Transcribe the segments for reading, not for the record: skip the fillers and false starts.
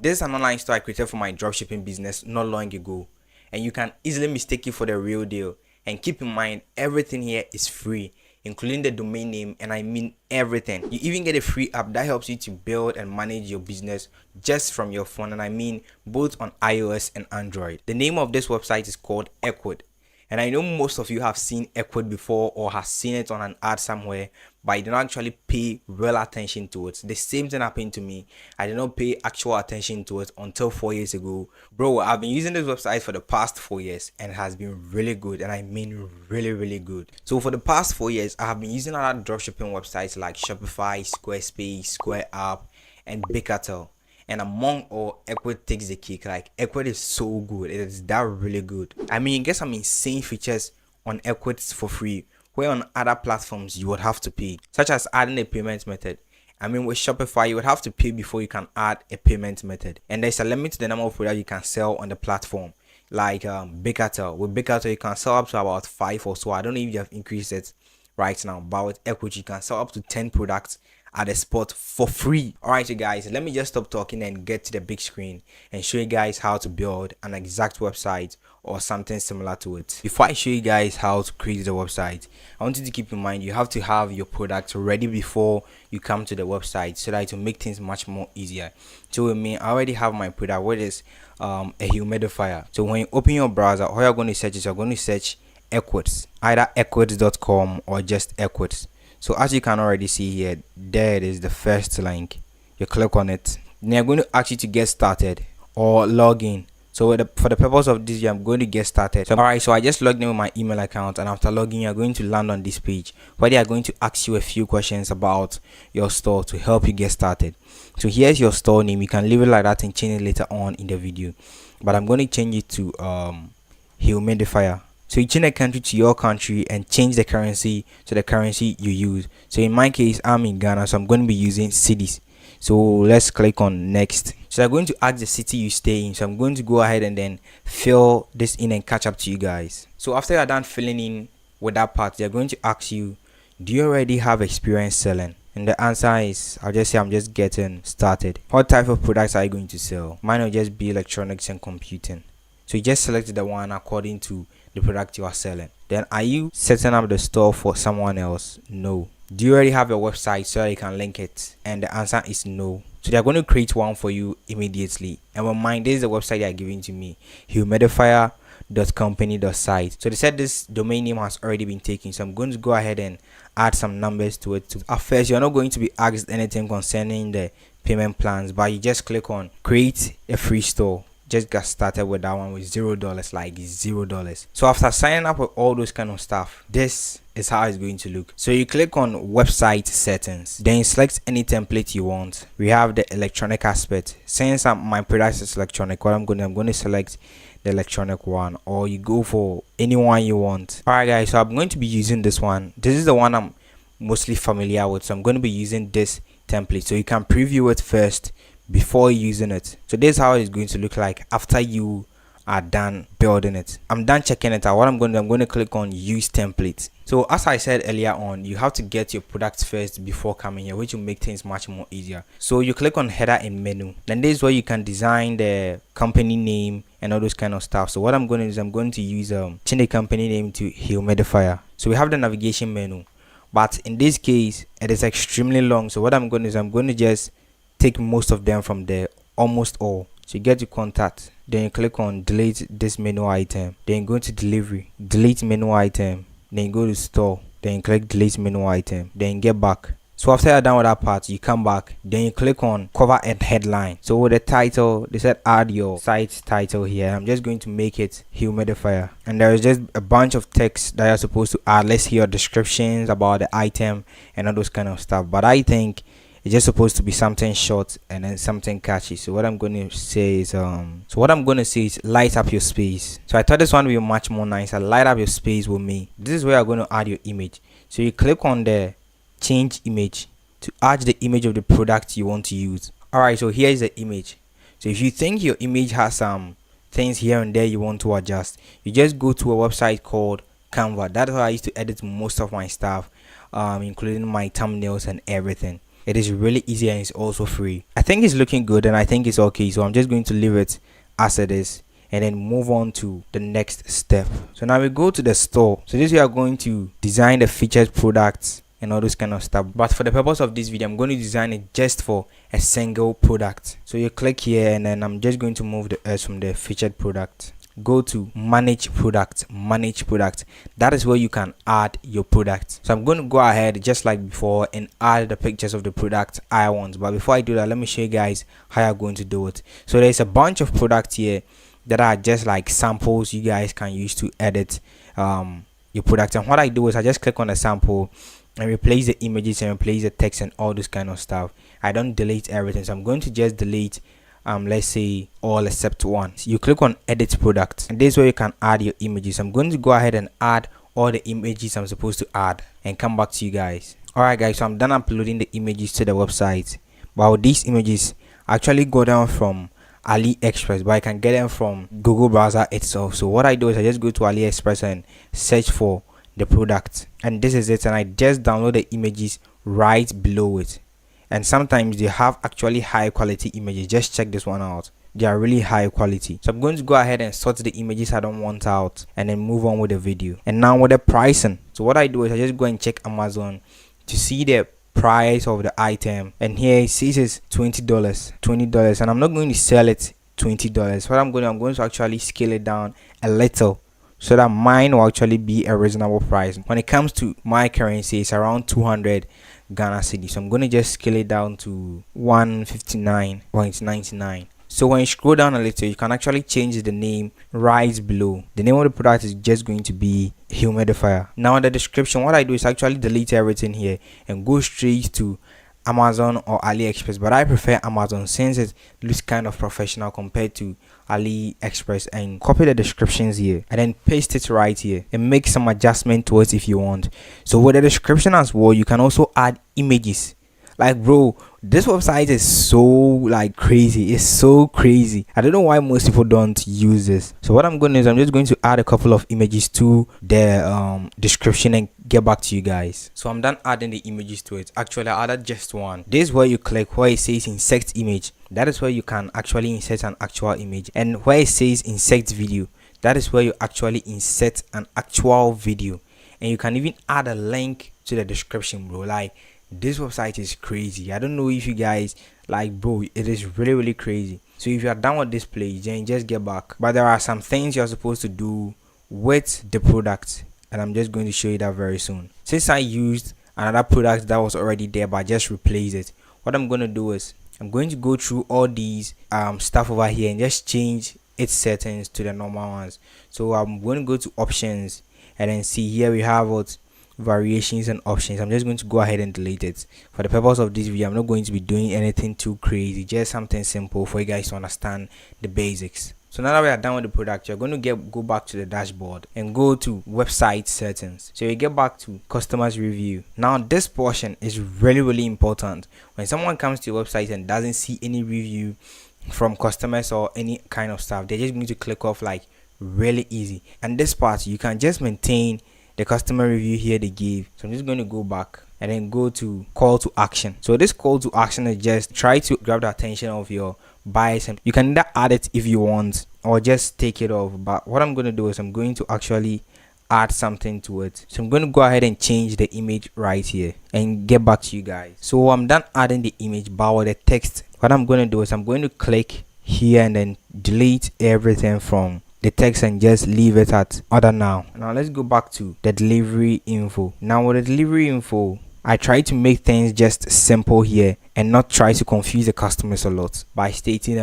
This is an online store I created for my dropshipping business not long ago, and you can easily mistake it for the real deal. And keep in mind, everything here is free, including the domain name, and I mean everything. You even get a free app that helps you to build and manage your business just from your phone, and I mean both on iOS and Android. The name of this website is called Ecwid. And I know most of you have seen Ecwid before or have seen it on an ad somewhere, but you don't actually pay real attention to it. The same thing happened to me. I did not pay actual attention to it until 4 years ago. Bro, I've been using this website for the past 4 years and it has been really good, and I mean really good. So for the past 4 years, I have been using other dropshipping websites like Shopify, Squarespace, Square App, and VidIq. And among all, Ecwid takes the cake. Like, Ecwid is so good. It is that really good. I mean, you get some insane features on Ecwid for free, where on other platforms you would have to pay, such as adding a payment method. I mean, with Shopify, you would have to pay before you can add a payment method. And there's a limit to the number of products you can sell on the platform. Like VidIq. With VidIq, you can sell up to about 5 or so. I don't know if you have increased it right now, but with Ecwid, you can sell up to 10 products at a spot for free. Alright, you guys, let me just stop talking and get to the big screen and show you guys how to build an exact website or something similar to it. Before I show you guys how to create the website, I want you to keep in mind you have to have your product ready before you come to the website, so that it will make things much more easier. So with me, I already have my product, which is a humidifier. So when you open your browser, all you're going to search is you're going to search Ecwid, either ecwid.com or just Ecwid. So as you can already see here, there it is, the first link. You click on it. Then you're going to ask you to get started or log in. So for the purpose of this, I'm going to get started. So, alright, so I just logged in with my email account, and after logging, you're going to land on this page where they are going to ask you a few questions about your store to help you get started. So here's your store name. You can leave it like that and change it later on in the video, but I'm going to change it to humidifier. So you change the country to your country and change the currency to the currency you use. So in my case, I'm in Ghana, so I'm going to be using cedis. So let's click on next. So they're going to ask the city you stay in. So I'm going to go ahead and then fill this in and catch up to you guys. So after you're done filling in with that part, they're going to ask you, do you already have experience selling? And the answer is, I'll just say I'm just getting started. What type of products are you going to sell? Mine will just be electronics and computing. So you just select the one according to the product you are selling. Then, are you setting up the store for someone else? No. Do you already have a website so that you can link it? And the answer is no. So they are going to create one for you immediately. And with mine, this is the website they are giving to me, humidifier.company.site. So they said this domain name has already been taken, so I'm going to go ahead and add some numbers to it. At first, you're not going to be asked anything concerning the payment plans, but you just click on create a free store. Just got started with that one with $0, like $0. So after signing up with all those kind of stuff, this is how it's going to look. So you click on website settings, then you select any template you want. We have the electronic aspect. Since my product is electronic, what I'm going to select the electronic one, or you go for any one you want. Alright guys, so I'm going to be using this one. This is the one I'm mostly familiar with, so I'm going to be using this template. So you can preview it first before using it. So this is how it's going to look like after you are done building it. I'm done checking it out. What I'm going to click on use template. So as I said earlier on, you have to get your product first before coming here, which will make things much more easier. So you click on header and menu. Then this is where you can design the company name and all those kind of stuff. So what I'm going to do is I'm going to use change the company name to humidifier. So we have the navigation menu, but in this case it is extremely long. So what I'm going to do is I'm going to just take most of them from there, almost all. So you get to contact, then you click on delete this menu item, then you go to delivery, delete menu item, then you go to store, then you click delete menu item, then you get back. So after you're done with that part, you come back, then you click on cover and headline. So with the title, they said add your site title here. I'm just going to make it humidifier, and there is just a bunch of text that you're supposed to add. Let's hear descriptions about the item and all those kind of stuff, but I think it's just supposed to be something short and then something catchy. So what I'm going to say is light up your space. So I thought this one would be much more nicer. Light up your space with me. This is where you're going to add your image. So you click on the change image to add the image of the product you want to use. Alright, so here is the image. So if you think your image has some things here and there you want to adjust, you just go to a website called Canva. That's how I used to edit most of my stuff, including my thumbnails and everything. It is really easy and it's also free. I think it's looking good and I think it's okay, so I'm just going to leave it as it is and then move on to the next step. So now we go to the store. So this we are going to design the featured products and all those kind of stuff, but for the purpose of this video I'm going to design it just for a single product. So you click here and then I'm just going to move the S from the featured product. Go to manage product. That is where you can add your product. So I'm going to go ahead just like before and add the pictures of the product I want. But before I do that, let me show you guys how you're going to do it. So there's a bunch of products here that are just like samples you guys can use to edit your product. And what I do is I just click on the sample and replace the images and replace the text and all this kind of stuff. I don't delete everything, so I'm going to just delete let's say all except one. So you click on edit product and this is where you can add your images. I'm going to go ahead and add all the images I'm supposed to add and come back to you guys. Alright guys, so I'm done uploading the images to the website. But these images actually go down from AliExpress, but I can get them from Google browser itself. So what I do is I just go to AliExpress and search for the product, and this is it, and I just download the images right below it. And sometimes they have actually high quality images. Just check this one out, they are really high quality. So I'm going to go ahead and sort the images I don't want out and then move on with the video. And now with the pricing, so what I do is I just go and check Amazon to see the price of the item, and here it says it's $20, and I'm not going to sell it $20. What I'm going to actually scale it down a little so that mine will actually be a reasonable price. When it comes to my currency, it's around 200 Ghana cedi, so I'm going to just scale it down to 159.99. So when you scroll down a little, you can actually change the name right below. The name of the product is just going to be humidifier. Now in the description, what I do is actually delete everything here and go straight to Amazon or AliExpress, but I prefer Amazon since it looks kind of professional compared to AliExpress, and copy the descriptions here and then paste it right here and make some adjustment to it if you want. So with the description as well, you can also add images. Like bro, this website is so like crazy. It's so crazy. I don't know why most people don't use this. So what I'm going to do is I'm just going to add a couple of images to the description and get back to you guys. So I'm done adding the images to it. Actually I added just one. This is where you click where it says insert image. That is where you can actually insert an actual image, and where it says insert video, that is where you actually insert an actual video. And you can even add a link to the description, bro. Like this website is crazy. I don't know if you guys like, bro, it is really crazy. So if you are done with this page, then just get back. But there are some things you're supposed to do with the product, and I'm just going to show you that very soon. Since I used another product that was already there but I just replaced it, what I'm going to do is I'm going to go through all these stuff over here and just change its settings to the normal ones. So I'm going to go to options and then see here we have what variations and options. I'm just going to go ahead and delete it. For the purpose of this video, I'm not going to be doing anything too crazy, just something simple for you guys to understand the basics. So now that we are done with the product, you're going to go back to the dashboard and go to website settings. So you get back to customers review. Now this portion is really important. When someone comes to your website and doesn't see any review from customers or any kind of stuff, they're just going to click off like really easy. And this part you can just maintain the customer review here they gave. So I'm just going to go back and then go to call to action. So this call to action is just try to grab the attention of your buyers, and you can either add it if you want or just take it off. But what I'm going to do is I'm going to actually add something to it. So I'm going to go ahead and change the image right here and get back to you guys. So I'm done adding the image, but with the text, what I'm going to do is I'm going to click here and then delete everything from the text and just leave it at other now. Now let's go back to the delivery info. Now with the delivery info, I try to make things just simple here and not try to confuse the customers a lot by stating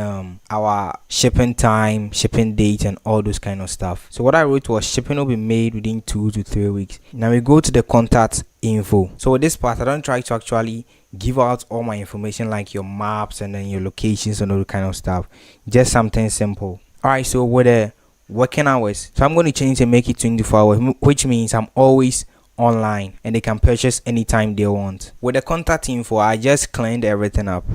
our shipping time, shipping date, and all those kind of stuff. So what I wrote was shipping will be made within 2 to 3 weeks. Now we go to the contact info. So with this part, I don't try to actually give out all my information like your maps and then your locations and all that kind of stuff. Just something simple. Alright, so with the working hours, so I'm going to change and make it 24 hours, which means I'm always online and they can purchase anytime they want. With the contact info, I just cleaned everything up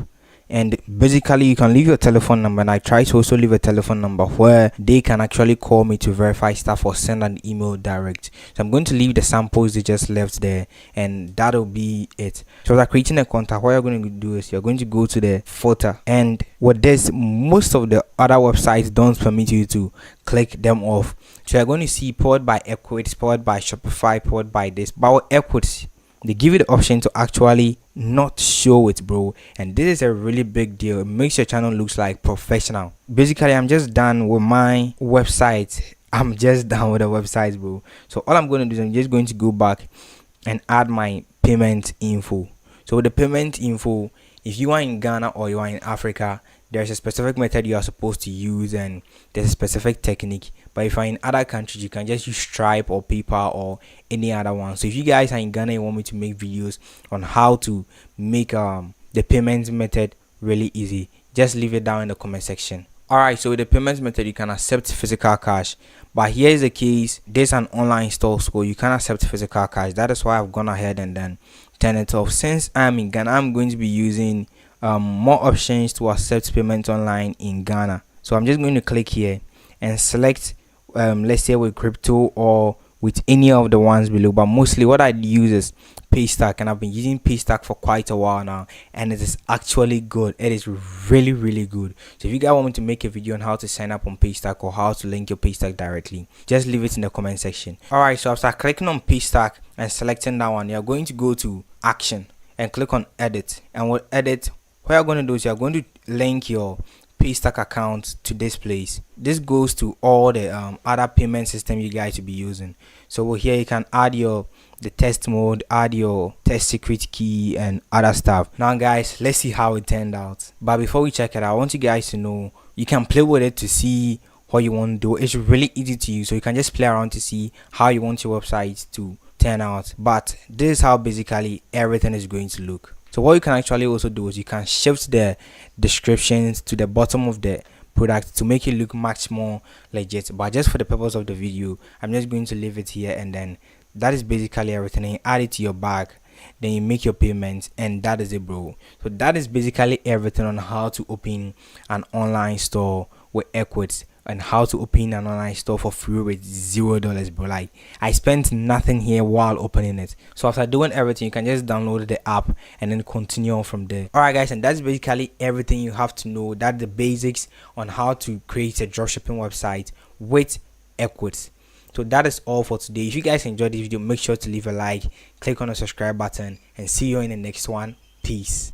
And basically you can leave your telephone number, and I try to also leave a telephone number where they can actually call me to verify stuff or send an email direct. So I'm going to leave the samples they just left there, and that'll be it. So after creating a contact, what you're going to do is you're going to go to the footer, and with this, most of the other websites don't permit you to click them off. So you're going to see powered by Ecwid, powered by Shopify, powered by this. But with Ecwid, they give you the option to actually not show it, bro, and this is a really big deal. It makes your channel looks like professional. Basically, I'm just done with my website. I'm just done with the website, bro. So all I'm going to do is I'm just going to go back and add my payment info. So with the payment info, if you are in Ghana or you are in Africa, there's a specific method you are supposed to use, and there's a specific technique. But if you're in other countries, you can just use Stripe or PayPal or any other one. So if you guys are in Ghana and want me to make videos on how to make the payment method really easy, just leave it down in the comment section. Alright, so with the payment method, you can accept physical cash. But here is the case, there's an online store, so you can accept physical cash. That is why I've gone ahead and then turn it off. Since I'm in Ghana, I'm going to be using more options to accept payment online in Ghana. So I'm just going to click here and select let's say with crypto or with any of the ones below, but mostly what I use is Paystack, and I've been using Paystack for quite a while now, and it is actually good. It is really good. So if you guys want me to make a video on how to sign up on Paystack or how to link your Paystack directly, just leave it in the comment section. Alright, so after clicking on Paystack and selecting that one, you're going to go to action and click on edit, and with edit, what you're going to do is you're going to link your Paystack account to this place. This goes to all the other payment system you guys will be using. So here you can add the test mode, add your test secret key and other stuff. Now guys, let's see how it turned out. But before we check it out, I want you guys to know you can play with it to see what you want to do. It's really easy to use, so you can just play around to see how you want your website to turn out. But this is how basically everything is going to look. So what you can actually also do is you can shift the descriptions to the bottom of the product to make it look much more legit. But just for the purpose of the video, I'm just going to leave it here, and then that is basically everything. And you add it to your bag, then you make your payments, and that is it, bro. So that is basically everything on how to open an online store with Ecwid, and how to open an online store for free with $0, bro. Like, I spent nothing here while opening it. So after doing everything, you can just download the app and then continue on from there. Alright guys, and that's basically everything you have to know. That's the basics on how to create a dropshipping website with Ecwid. So that is all for today. If you guys enjoyed this video, make sure to leave a like, click on the subscribe button, and see you in the next one. Peace.